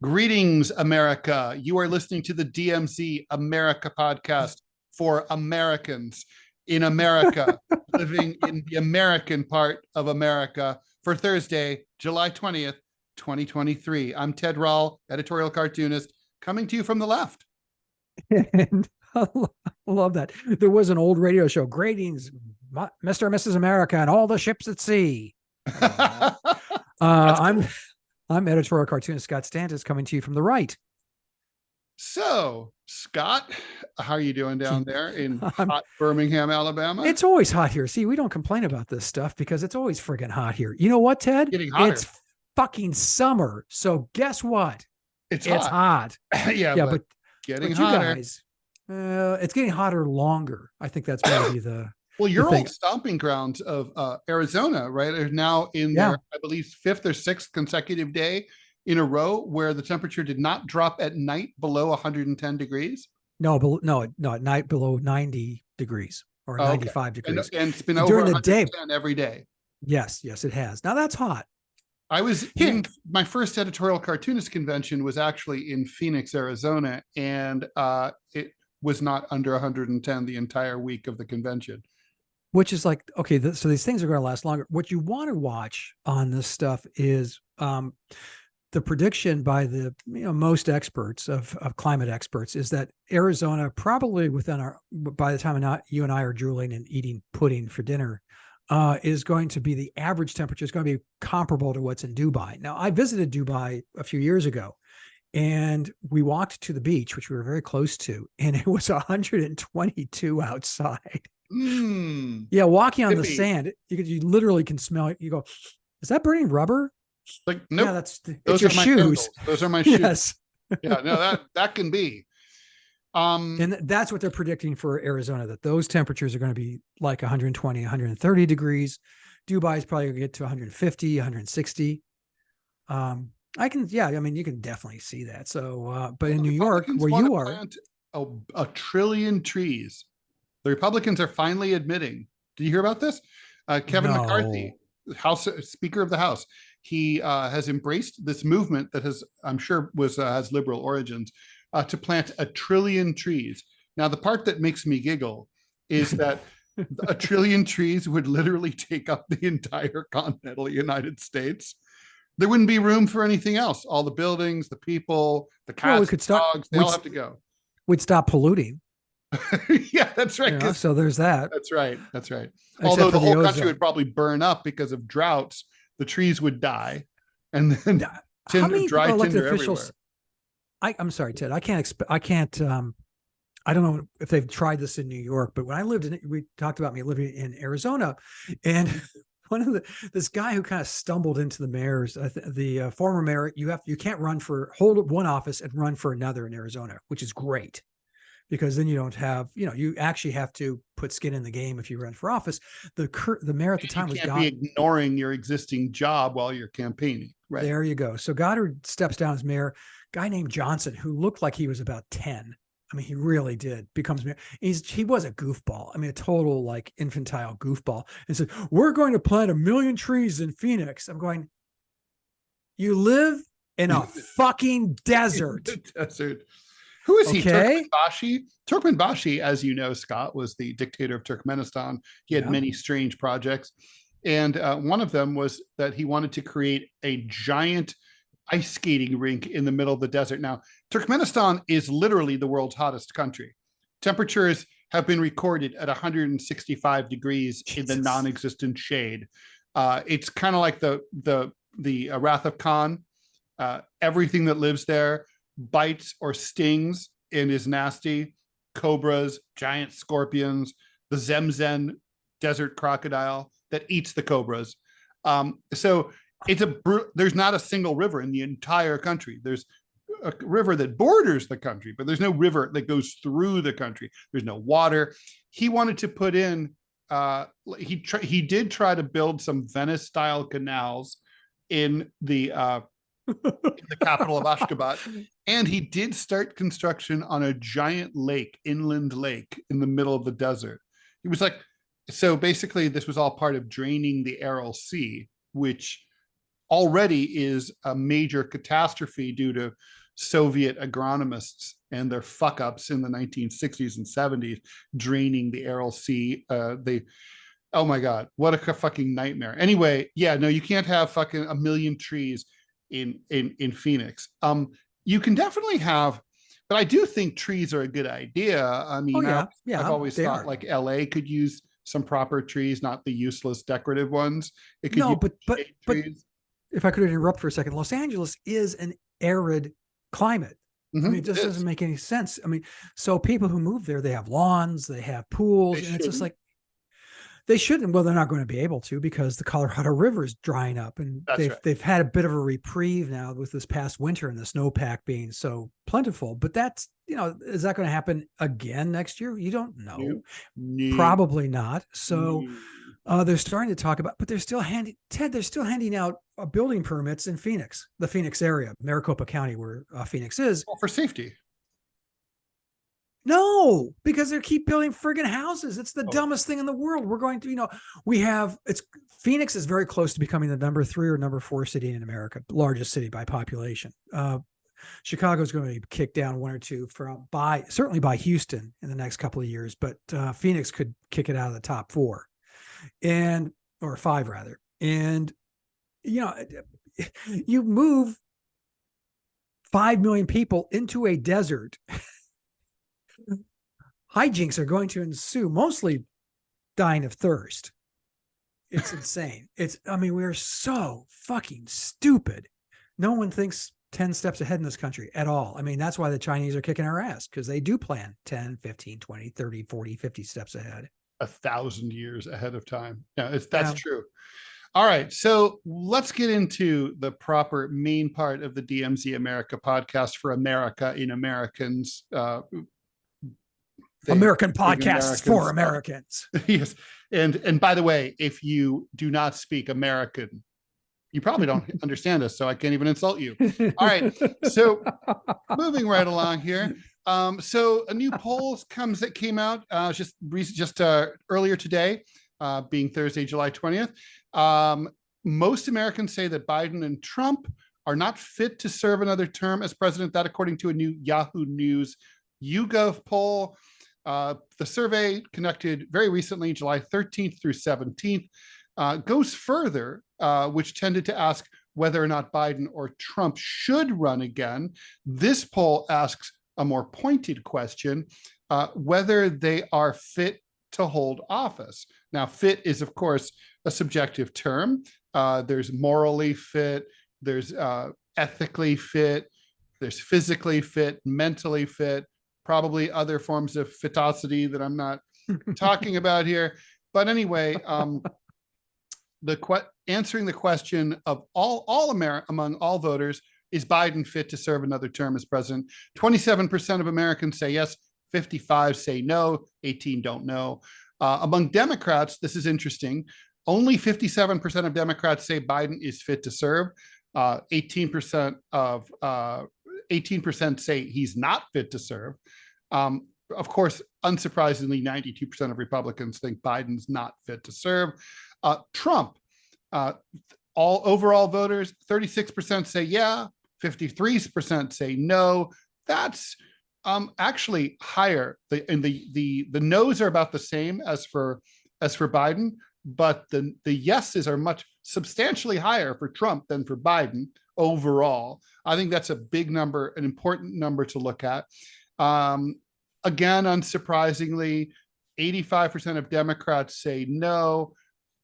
Greetings, America. You are listening to the DMZ America Podcast for Americans in America, living in the American part of America for Thursday, July 20th, 2023. I'm Ted Rall, editorial cartoonist, coming to you from the left. And I love that. There was an old radio show, Greetings, Mr. and Mrs. America, and all the ships at sea. I'm editorial cartoonist Scott Stantis, coming to you from the right. So, Scott, how are you doing down there in hot Birmingham, Alabama? It's always hot here. See, we don't complain about this stuff because it's always friggin' hot here. You know what, Ted? Getting hotter. It's fucking summer. So guess what? It's hot. yeah, but getting hotter. Guys, it's getting hotter longer. I think that's maybe the... Well, your old stomping grounds of Arizona, right, are now in their, I believe, fifth or sixth consecutive day in a row where the temperature did not drop at night below 110 degrees. No, at night below 90 degrees or 95 degrees. And it's been over during the day every day. Yes, it has. Now that's hot. I was in my first editorial cartoonist convention was actually in Phoenix, Arizona, and it was not under 110 the entire week of the convention. Which is like, okay, so these things are going to last longer. What you want to watch on this stuff is the prediction by the most experts of climate experts is that Arizona probably by the time you and I are drooling and eating pudding for dinner, is going to be the average temperature is going to be comparable to what's in Dubai. Now, I visited Dubai a few years ago, and we walked to the beach, which we were very close to, and it was 122 outside. Yeah, walking on the sand, you literally can smell it. You go, is that burning rubber? Like, nope. Yeah, those are my shoes. Those are my shoes. Yes. Yeah, no, that can be. And that's what they're predicting for Arizona, that those temperatures are going to be like 120, 130 degrees. Dubai is probably going to get to 150, 160. You can definitely see that. So, but in New York, where you are, a trillion trees. The Republicans are finally admitting. Did you hear about this? Kevin McCarthy, Speaker of the House, he has embraced this movement that has liberal origins to plant 1 trillion trees. Now, the part that makes me giggle is that 1 trillion trees would literally take up the entire continental United States. There wouldn't be room for anything else. All the buildings, the people, the cats, dogs, they all have to go. We'd stop polluting. Yeah, that's right. So there's that. That's right. Although the whole country would probably burn up because of droughts, the trees would die, and then dry tinder everywhere. I'm sorry, Ted. I don't know if they've tried this in New York, but when I lived we talked about me living in Arizona, and this guy who kind of stumbled into the mayor's, the former mayor, you can't hold one office and run for another in Arizona, which is great. Because then you don't have, you actually have to put skin in the game if you run for office. The mayor at the time was Goddard. You can't be ignoring your existing job while you're campaigning. Right. There you go. So Goddard steps down as mayor. Guy named Johnson, who looked like he was about 10. I mean, he really did, becomes mayor. He was a goofball. I mean, a total like infantile goofball. And said, we're going to plant 1 million trees in Phoenix. I'm going, you live in a fucking desert. Desert. Who is he? Turpin Bashi? Turpin Bashi, as you know, Scott, was the dictator of Turkmenistan. He had many strange projects. And one of them was that he wanted to create a giant ice skating rink in the middle of the desert. Now, Turkmenistan is literally the world's hottest country. Temperatures have been recorded at 165 degrees in the non-existent shade. It's kind of like the Wrath of Khan. Everything that lives there bites or stings and is nasty. Cobras, giant scorpions, the Zemzen desert crocodile that eats the cobras. So there's not a single river in the entire country. There's a river that borders the country, but there's no river that goes through the country. There's no water. He wanted to put in, he did try to build some Venice style canals in the capital of Ashgabat, and he did start construction on a giant inland lake in the middle of the desert. He was like, so basically this was all part of draining the Aral Sea, which already is a major catastrophe due to Soviet agronomists and their fuck ups in the 1960s and 70s, draining the Aral Sea. Oh my God, what a fucking nightmare. Anyway, yeah, no, you can't have fucking a million trees in Phoenix. You can definitely have, but I do think trees are a good idea. I mean, I've always thought like LA could use some proper trees, not the useless decorative ones. It could but if I could interrupt for a second, Los Angeles is an arid climate. I mean, it just doesn't make any sense. I mean, so people who move there, they have lawns, they have pools, and it's just like, they shouldn't. Well, they're not going to be able to because the Colorado River is drying up, and they've had a bit of a reprieve now with this past winter and the snowpack being so plentiful. But that's, is that going to happen again next year? You don't know. Probably not. So they're starting to talk about, but they're still handing out building permits in Phoenix, the Phoenix area, Maricopa County, where Phoenix is. Well, for safety. No, because they keep building friggin' houses. It's the dumbest thing in the world. We're going to, Phoenix is very close to becoming the number 3 or number 4 city in America, largest city by population. Chicago's going to be kicked down 1 or 2 certainly by Houston in the next couple of years, but Phoenix could kick it out of the top 4 or 5 rather. And, you move 5 million people into a desert. Hijinks are going to ensue, mostly dying of thirst. It's insane. We're so fucking stupid. No one thinks 10 steps ahead in this country at all. I mean, that's why the Chinese are kicking our ass, because they do plan 10, 15, 20, 30, 40, 50 steps ahead. 1,000 years ahead of time. Yeah, that's true. All right. So let's get into the proper main part of the DMZ America podcast for America in Americans. American podcasts for Americans. Yes. And by the way, if you do not speak American, you probably don't understand us, so I can't even insult you. All right. So moving right along here. So a new poll came out just earlier today, being Thursday, July 20th. Most Americans say that Biden and Trump are not fit to serve another term as president. That according to a new Yahoo News YouGov poll. The survey conducted very recently, July 13th through 17th, goes further, which tended to ask whether or not Biden or Trump should run again. This poll asks a more pointed question, whether they are fit to hold office. Now, fit is, of course, a subjective term. There's morally fit, there's ethically fit, there's physically fit, mentally fit, probably other forms of fitosity that I'm not talking about here. But anyway, answering the question of among all voters, is Biden fit to serve another term as president? 27% of Americans say yes, 55 say no, 18 don't know. Among Democrats, this is interesting. Only 57% of Democrats say Biden is fit to serve. 18% say he's not fit to serve. Of course, unsurprisingly, 92% of Republicans think Biden's not fit to serve. Trump, all overall voters, 36% say yeah, 53% say no. That's actually higher. The no's are about the same as for Biden, but the yeses are substantially higher for Trump than for Biden overall. I think that's a big number, an important number to look at. Again, unsurprisingly, 85% of Democrats say no,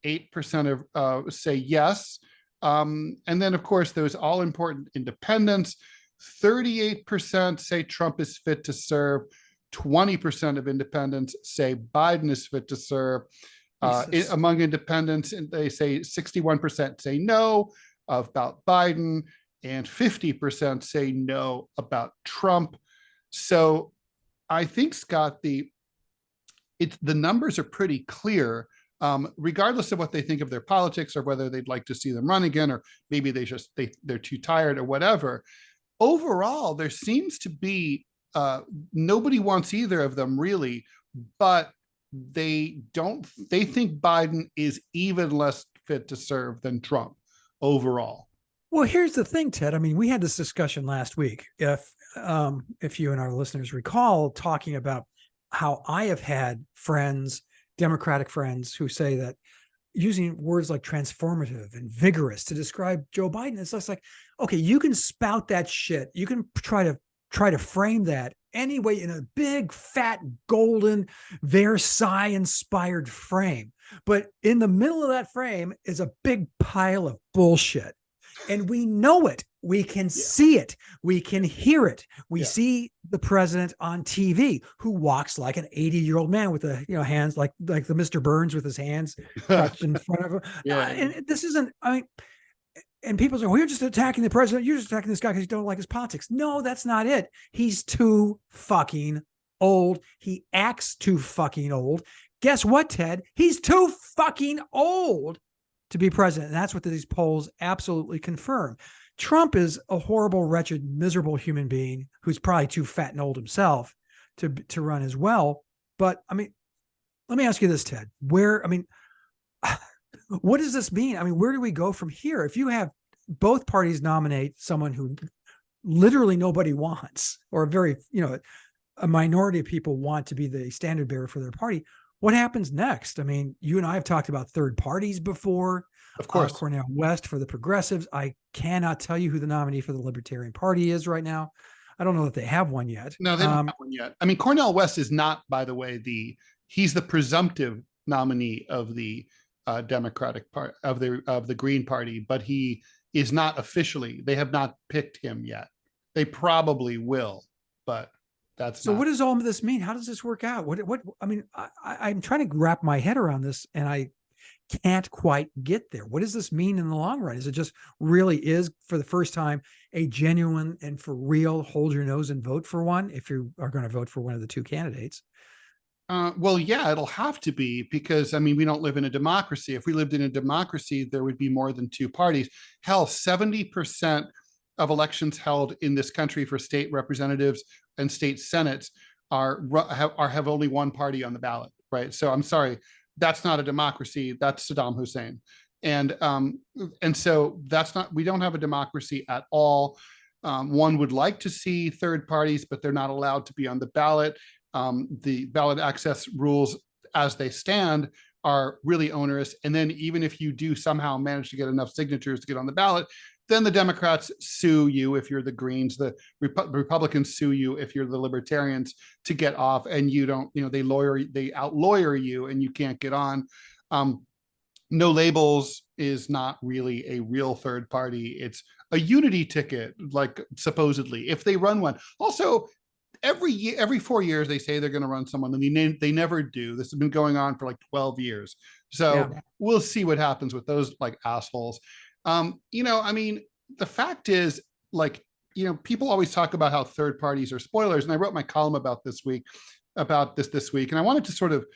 8% of say yes. And then, of course, those all important independents. 38% say Trump is fit to serve. 20% of independents say Biden is fit to serve. Among independents, they say 61% say no about Biden, and 50% say no about Trump. So I think, Scott, the numbers are pretty clear, regardless of what they think of their politics or whether they'd like to see them run again, or maybe they're too tired or whatever. Overall, there seems to be nobody wants either of them really, but they think Biden is even less fit to serve than Trump overall. Well, here's the thing, Ted. I mean, we had this discussion last week. If you and our listeners recall, talking about how I have had friends, Democratic friends, who say that using words like transformative and vigorous to describe Joe Biden, it's just like, okay, you can spout that shit. You can try to frame that anyway in a big, fat, golden, Versailles-inspired frame. But in the middle of that frame is a big pile of bullshit. And we know it. We can see it. We can hear it. We see the president on TV who walks like an 80-year-old man with hands like the Mr. Burns with his hands touched in front of him. And this isn't, I mean, and people say, well, you're just attacking the president. You're just attacking this guy because you don't like his politics. No, that's not it. He's too fucking old. He acts too fucking old. Guess what, Ted? He's too fucking old to be president. And that's what these polls absolutely confirm. Trump is a horrible, wretched, miserable human being who's probably too fat and old himself to run as well. But I mean, let me ask you this, Ted. What does this mean? I mean, where do we go from here? If you have both parties nominate someone who literally nobody wants, or a minority of people want to be the standard bearer for their party, what happens next? I mean, you and I have talked about third parties before. Of course. Cornel West for the progressives. I cannot tell you who the nominee for the Libertarian Party is right now. I don't know that they have one yet. No, they don't have one yet. I mean, Cornel West is not, by the way, he's the presumptive nominee of the Democratic Party, of the Green Party, but he is not officially. They have not picked him yet. They probably will, but that's so. What does all of this mean? How does this work out? I mean, I'm trying to wrap my head around this, and I can't quite get there. What does this mean in the long run? Is it just really is, for the first time, a genuine and for real hold your nose and vote for one, if you are going to vote for one of the two candidates? Well, yeah, it'll have to be, because, I mean, we don't live in a democracy. If we lived in a democracy, there would be more than two parties. Hell, 70% of elections held in this country for state representatives and state senates have only one party on the ballot, right? So I'm sorry, that's not a democracy. That's Saddam Hussein. And so we don't have a democracy at all. One would like to see third parties, but they're not allowed to be on the ballot. The ballot access rules as they stand are really onerous. And then even if you do somehow manage to get enough signatures to get on the ballot, then the Democrats sue you if you're the Greens, the Republicans sue you if you're the Libertarians to get off, and you don't, they out-lawyer you and you can't get on. No labels is not really a real third party. It's a unity ticket, like supposedly, if they run one. Also, every 4 years they say they're going to run someone, and they never do. This has been going on for like 12 years. So we'll see what happens with those like assholes. I mean, the fact is, like, people always talk about how third parties are spoilers. And I wrote my column about this week, and I wanted to sort of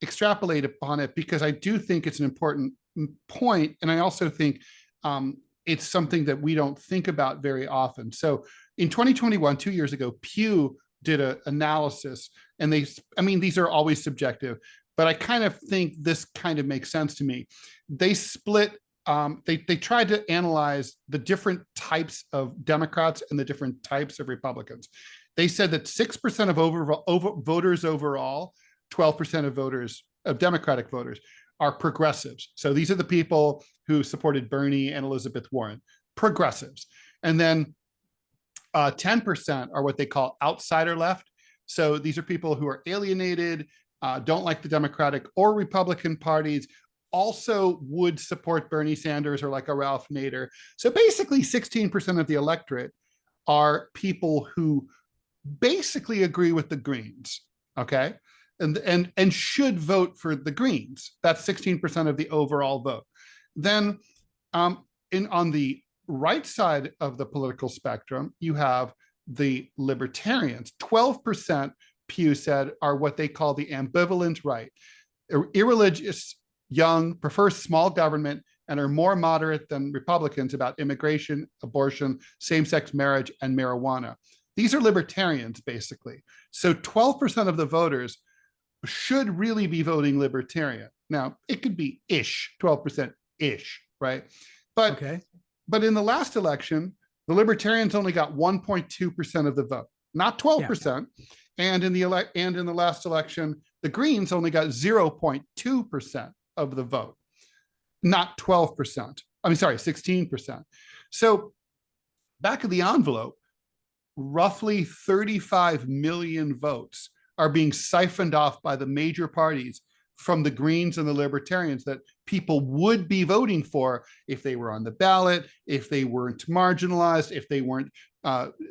extrapolate upon it because I do think it's an important point. And I also think it's something that we don't think about very often. So in 2021, 2 years ago, Pew did an analysis, and these are always subjective, but I kind of think this kind of makes sense to me. They split, they tried to analyze the different types of Democrats and the different types of Republicans. They said that 6% of voters overall, 12% of Democratic voters, are progressives. So these are the people who supported Bernie and Elizabeth Warren, progressives. And then 10% are what they call outsider left. So these are people who are alienated, don't like the Democratic or Republican parties, also would support Bernie Sanders or like a Ralph Nader. So basically 16% of the electorate are people who basically agree with the Greens, okay? And should vote for the Greens. That's 16% of the overall vote. Then on the right side of the political spectrum, you have the libertarians. 12%, Pew said, are what they call the ambivalent right. Irreligious, young, prefer small government, and are more moderate than Republicans about immigration, abortion, same-sex marriage, and marijuana. These are libertarians, basically. So 12% of the voters should really be voting libertarian. Now, it could be 12% ish, right? But But in the last election, the Libertarians only got 1.2% of the vote, not 12%. Yeah. And in the last election, the Greens only got 0.2% of the vote, not 12%. I mean, sorry, 16%. So back of the envelope, roughly 35 million votes are being siphoned off by the major parties from the Greens and the Libertarians that people would be voting for if they were on the ballot, if they weren't marginalized, if they weren't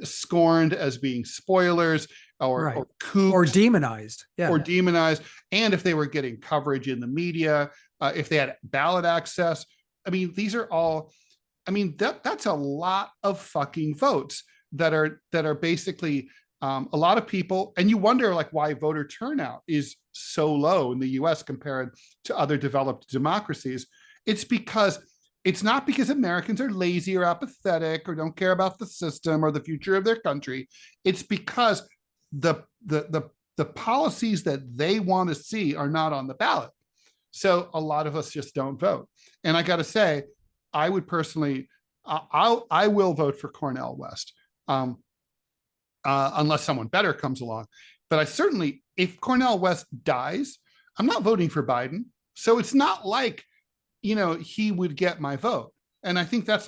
scorned as being spoilers or kooks. Or demonized. Yeah. Or demonized. And if they were getting coverage in the media, if they had ballot access. I mean, these are all, I mean, that's a lot of fucking votes that are basically a lot of people. And you wonder like why voter turnout is so low in the US compared to other developed democracies. It's not because Americans are lazy or apathetic or don't care about the system or the future of their country. It's because the policies that they want to see are not on the ballot. So a lot of us just don't vote. And I got to say, I would personally, I will vote for Cornel West, unless someone better comes along. But I certainly, if Cornel West dies, I'm not voting for Biden. So it's not like, he would get my vote. And I think that's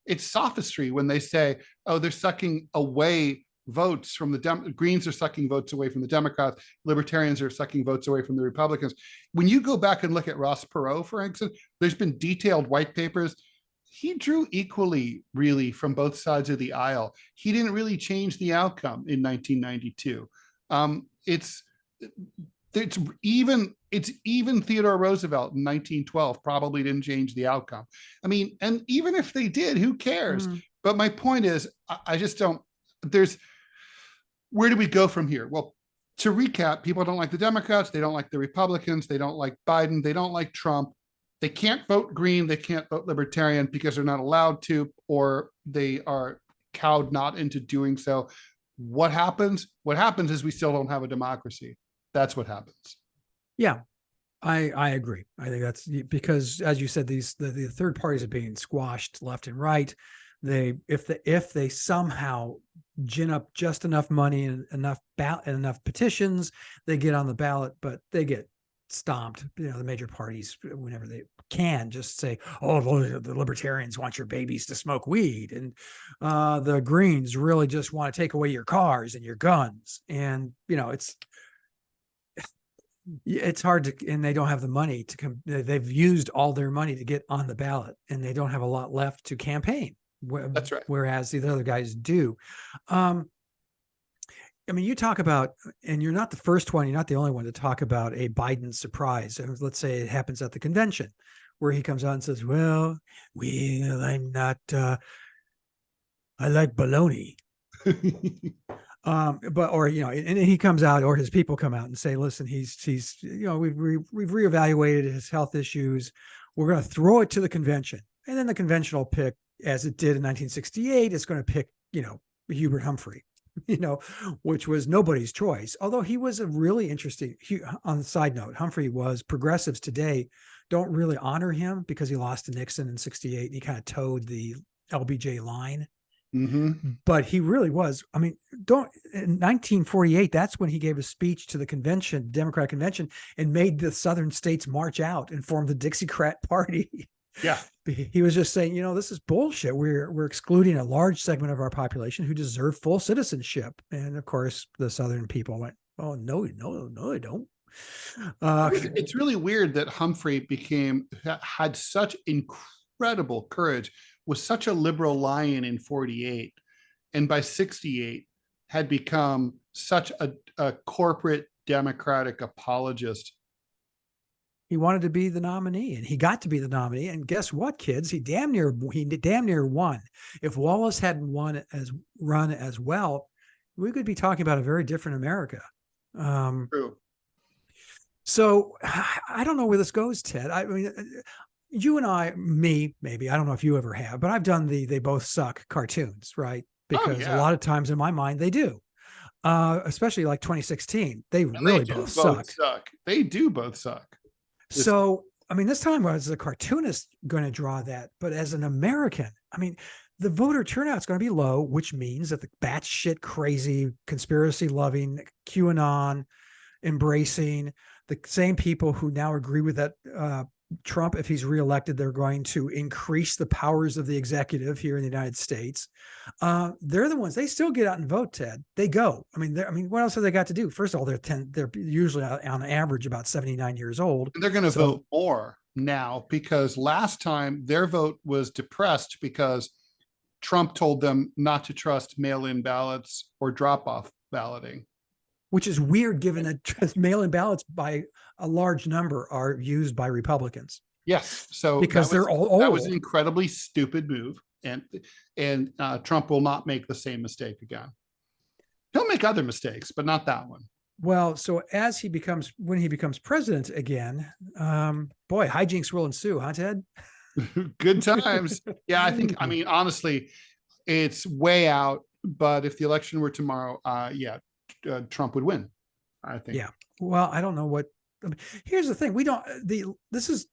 it's sophistry when they say, oh, they're sucking away votes from the Greens are sucking votes away from the Democrats. Libertarians are sucking votes away from the Republicans. When you go back and look at Ross Perot, for instance, there's been detailed white papers. He drew equally, really, from both sides of the aisle. He didn't really change the outcome in 1992. It's even Theodore Roosevelt in 1912 probably didn't change the outcome. I mean, and even if they did, who cares? But my point is, I just don't. Where do we go from here? Well, to recap, people don't like the Democrats, they don't like the Republicans, they don't like Biden, they don't like Trump. They can't vote Green, they can't vote Libertarian because they're not allowed to, or they are cowed not into doing so. What happens? What happens is we still don't have a democracy. That's what happens. Yeah, I agree. I think that's because, as you said, the third parties are being squashed left and right. If they somehow gin up just enough money and enough petitions, they get on the ballot, but they get stomped. The major parties, whenever they can, just say, oh, the Libertarians want your babies to smoke weed, and the Greens really just want to take away your cars and your guns, and it's hard to, and they don't have the money to come. They've used all their money to get on the ballot, and they don't have a lot left to campaign. That's right. Whereas the other guys do. I mean, you talk about, and you're not the first one, you're not the only one to talk about a Biden surprise. Let's say it happens at the convention where he comes out and says, well, I'm not, I like baloney. And he comes out, or his people come out and say, listen, he's we've reevaluated his health issues. We're going to throw it to the convention. And then the convention will pick, as it did in 1968, it's going to pick, Hubert Humphrey, which was nobody's choice. Although he was a really interesting, on the side note, Humphrey was, progressives today don't really honor him because he lost to Nixon in 68. And he kind of towed the LBJ line. Mm-hmm. But he really was. I mean, in 1948, that's when he gave a speech to the convention, Democratic convention, and made the Southern states march out and form the Dixiecrat Party. Yeah. He was just saying, this is bullshit. We're excluding a large segment of our population who deserve full citizenship. And of course, the Southern people went, oh, no, they don't. It's really weird that Humphrey had such incredible courage, was such a liberal lion in 48, and by 68 had become such a corporate Democratic apologist. He wanted to be the nominee, and he got to be the nominee. And guess what, kids? He damn near won. If Wallace hadn't run as well, we could be talking about a very different America. True. So I don't know where this goes, Ted. I mean, you and I, maybe, I don't know if you ever have, but I've done they both suck cartoons, right? Because a lot of times in my mind, they do. Especially like 2016, they really both suck. They do both suck. So I mean, this time as a cartoonist going to draw that, but as an American, I mean, the voter turnout is going to be low, which means that the batshit crazy, conspiracy loving, QAnon embracing, the same people who now agree with that Trump, if he's reelected, they're going to increase the powers of the executive here in the United States. They're the ones, they still get out and vote, Ted. They go. I mean, what else have they got to do? First of all, they're usually on average about 79 years old. And they're going to vote more now, because last time their vote was depressed because Trump told them not to trust mail-in ballots or drop-off balloting. Which is weird, given that mail-in ballots by a large number are used by Republicans. Yes, so because they're all old. That was an incredibly stupid move, and Trump will not make the same mistake again. He'll make other mistakes, but not that one. Well, so when he becomes president again, boy, hijinks will ensue, huh, Ted? Good times. Yeah, I mean, honestly, it's way out. But if the election were tomorrow, Trump would win, I think. Yeah. Well, I don't know what. Here's the thing: this is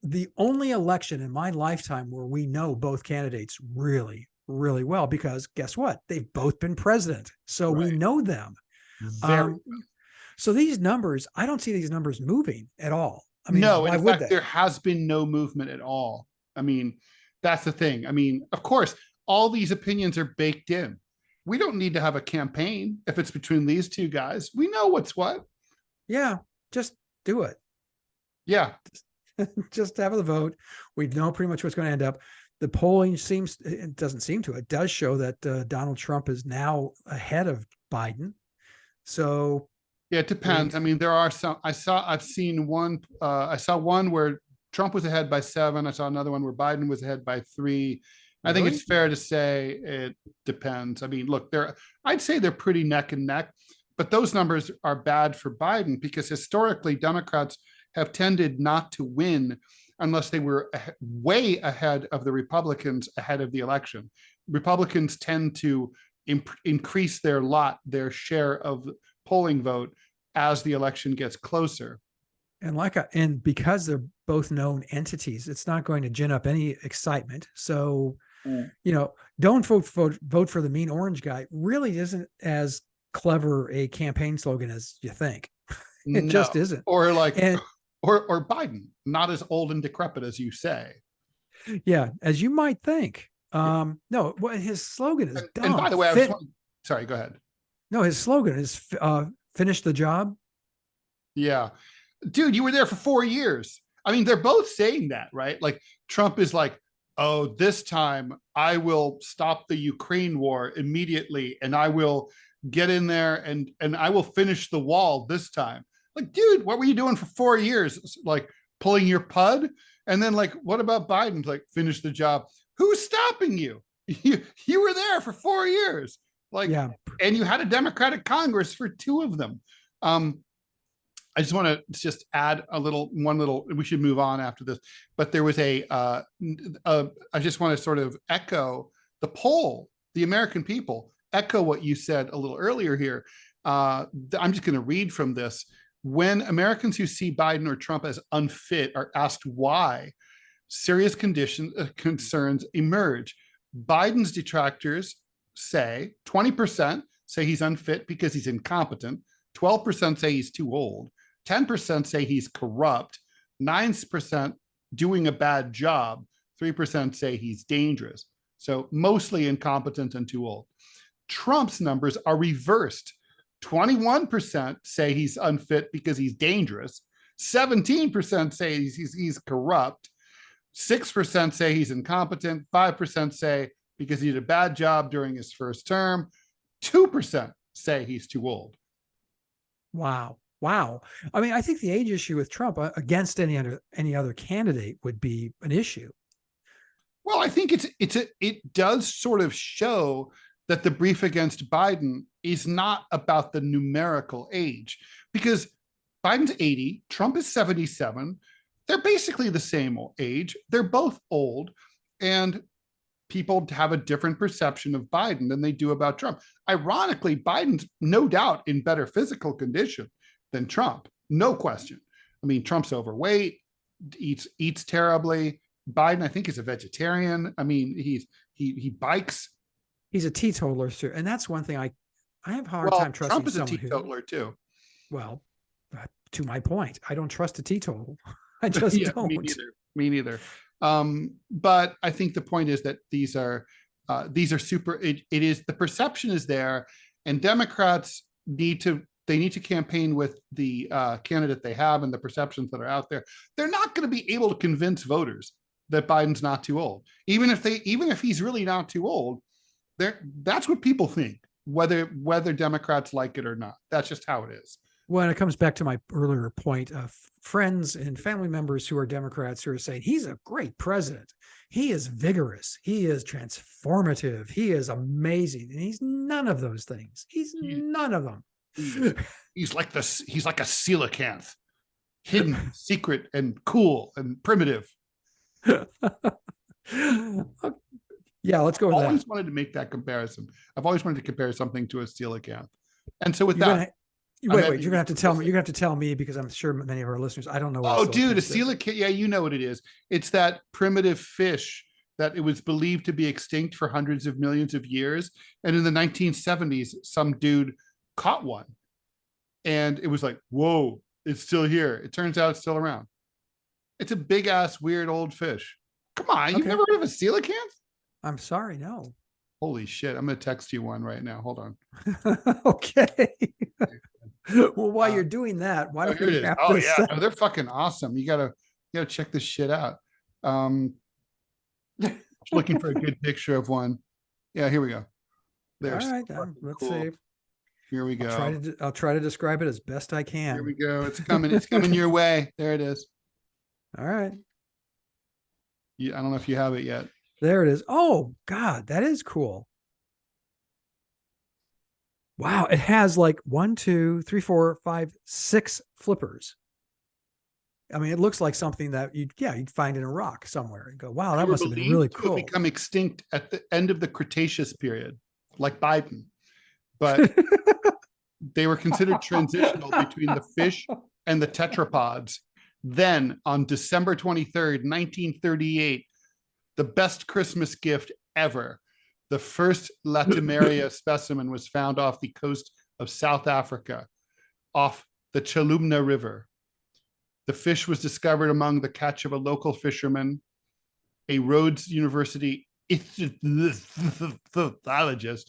the only election in my lifetime where we know both candidates really, really well, because guess what? They've both been president, so we know them. So these numbers, I don't see these numbers moving at all. I mean, no, in fact, there has been no movement at all. I mean, that's the thing. I mean, of course, all these opinions are baked in. We don't need to have a campaign if it's between these two guys. We know what's what. Yeah, just do it. Yeah. Just have the vote. We know pretty much what's going to end up. The polling it does show that Donald Trump is now ahead of Biden. So yeah, it depends. I mean, there are some, I saw one where Trump was ahead by 7. I saw another one where Biden was ahead by 3. I think it's fair to say it depends. I mean, look, I'd say they're pretty neck and neck, but those numbers are bad for Biden because historically Democrats have tended not to win unless they were way ahead of the Republicans ahead of the election. Republicans tend to increase their share of polling vote as the election gets closer. And because they're both known entities, it's not going to gin up any excitement. So, don't vote for the mean orange guy really isn't as clever a campaign slogan as you think. It just isn't. Or or Biden, not as old and decrepit as you say. Yeah, as you might think. No, well, his slogan is dumb. And by the way, sorry, go ahead. No, his slogan is finish the job. Yeah. Dude, you were there for 4 years. I mean, they're both saying that, right? Like Trump is like, oh, this time I will stop the Ukraine war immediately and I will get in there and I will finish the wall this time. Like, dude, what were you doing for 4 years? Like pulling your pud? And then like, what about Biden? Like, finish the job. Who's stopping you? You were there for 4 years. Like, yeah. And you had a Democratic Congress for 2 of them. I just want to add one little, we should move on after this, but there was I just want to sort of echo the poll, the American people, echo what you said a little earlier here. I'm just going to read from this. When Americans who see Biden or Trump as unfit are asked why, serious concerns emerge. Biden's detractors say 20% say he's unfit because he's incompetent. 12% say he's too old. 10% say he's corrupt. 9% doing a bad job. 3% say he's dangerous. So mostly incompetent and too old. Trump's numbers are reversed. 21% say he's unfit because he's dangerous. 17% say he's corrupt. 6% say he's incompetent. 5% say because he did a bad job during his first term. 2% say he's too old. Wow. I mean, I think the age issue with Trump against any other candidate would be an issue. Well, I think it does sort of show that the brief against Biden is not about the numerical age, because Biden's 80, Trump is 77. They're basically the same age. They're both old, and people have a different perception of Biden than they do about Trump. Ironically, Biden's no doubt in better physical condition than Trump, no question. I mean, Trump's overweight. eats terribly. Biden, I think, is a vegetarian. I mean, he bikes. He's a teetotaler, sir, and that's one thing I have a hard Well, time trusting Trump is a someone teetotaler too. Well, to my point, I don't trust a teetotal. I just Yeah, don't. Me neither. But I think the point is that these are super. It is, the perception is there, and Democrats need to campaign with the candidate they have and the perceptions that are out there. They're not going to be able to convince voters that Biden's not too old, even if he's really not too old. That's what people think, whether Democrats like it or not. That's just how it is. Well, it comes back to my earlier point of friends and family members who are Democrats who are saying he's a great president. He is vigorous. He is transformative. He is amazing. And he's none of those things. He's none of them. He's like a coelacanth, hidden, secret, and cool and primitive. Yeah, let's go with that. I've always wanted to make that comparison. I've always wanted to compare something to a coelacanth. And so with that, you're gonna have to tell me. You're gonna have to tell me, because I'm sure many of our listeners, I don't know. Oh, dude, a coelacanth. Yeah, you know what it is. It's that primitive fish that it was believed to be extinct for hundreds of millions of years. And in the 1970s, some dude caught one, and it was like, whoa, it's still here. It turns out it's still around. It's a big ass weird old fish. Come on, you've never heard of a coelacanth? I'm sorry, no. Holy shit, I'm gonna text you one right now. Hold on. Okay. Well, while you're doing that, why don't we wrap this up? Oh, they're fucking awesome. You gotta check this shit out. Looking for a good picture of one. Yeah, here we go. All right, let's see. Here we go. I'll try to describe it as best I can. Here we go. It's coming. It's coming your way. There it is. All right. I don't know if you have it yet. There it is. Oh God, that is cool. Wow, it has like 1, 2, 3, 4, 5, 6 flippers. I mean, it looks like something that you'd find in a rock somewhere and go, wow, that must have been really cool. Become extinct at the end of the Cretaceous period, like Biden, but they were considered transitional between the fish and the tetrapods. Then on December 23rd, 1938, the best Christmas gift ever, the first Latimeria specimen was found off the coast of South Africa, off the Chalumna River. The fish was discovered among the catch of a local fisherman. A Rhodes University ichthyologist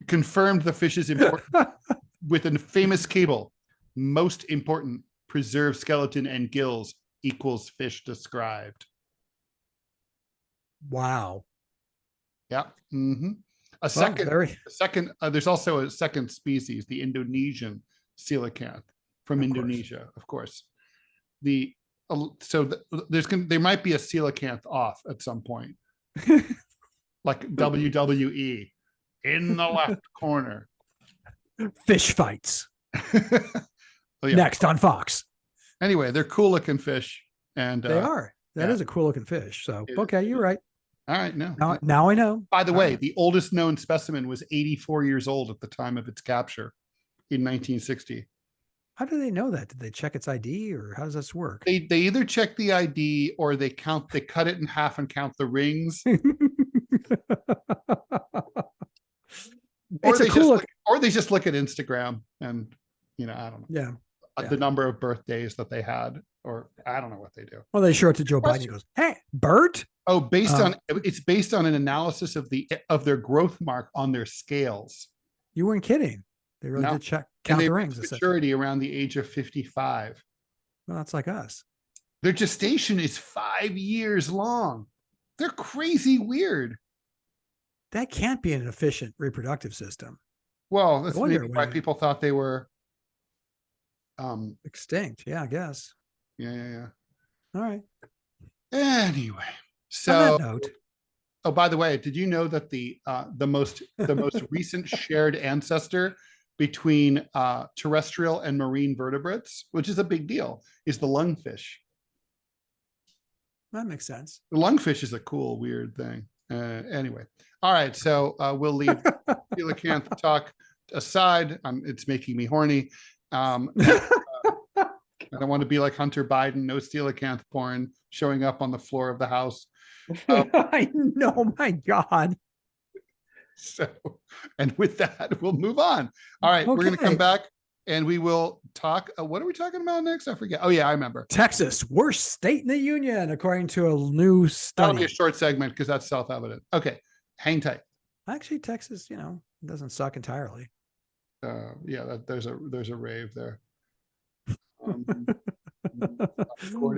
confirmed the fish's importance with a famous cable. Most important, preserved skeleton and gills equals fish described. Wow. Yeah. Mm-hmm. There's also a second species, the Indonesian coelacanth from Indonesia, of course. There might be a coelacanth off at some point, like WWE in the left corner. Fish fights. Oh, yeah. Next on Fox. Anyway, they're cool looking fish, and they are. That is a cool looking fish. So okay, you're right. All right, now I know. By the way, the oldest known specimen was 84 years old at the time of its capture in 1960. How do they know that? Did they check its ID, or how does this work? They either check the ID or they cut it in half and count the rings. Or they just look at Instagram and, I don't know. Yeah. The number of birthdays that they had, or I don't know what they do. Well, they show it to Joe Biden. He goes, "Hey, Bert." Oh, it's based on an analysis of their growth mark on their scales. You weren't kidding. They really did count the rings. Maturity around the age of 55. Well, that's like us. Their gestation is 5 years long. They're crazy weird. That can't be an efficient reproductive system. Well, that's maybe why people thought they were extinct. Yeah, I guess. Yeah. All right. Anyway, so on that note. Oh, by the way, did you know that the most recent shared ancestor between terrestrial and marine vertebrates, which is a big deal, is the lungfish? That makes sense. The lungfish is a cool, weird thing. Anyway, all right, so we'll leave coelacanth talk aside. It's making me horny. I don't want to be like Hunter Biden, no coelacanth porn showing up on the floor of the house. I know, my God. So, and with that, we'll move on. All right, we're going to come back and we will talk. What are we talking about next? I forget. Oh, yeah, I remember. Texas, worst state in the union, according to a new study. That'll be a short segment because that's self-evident. Okay, hang tight. Actually, Texas, doesn't suck entirely. Yeah, there's a rave there.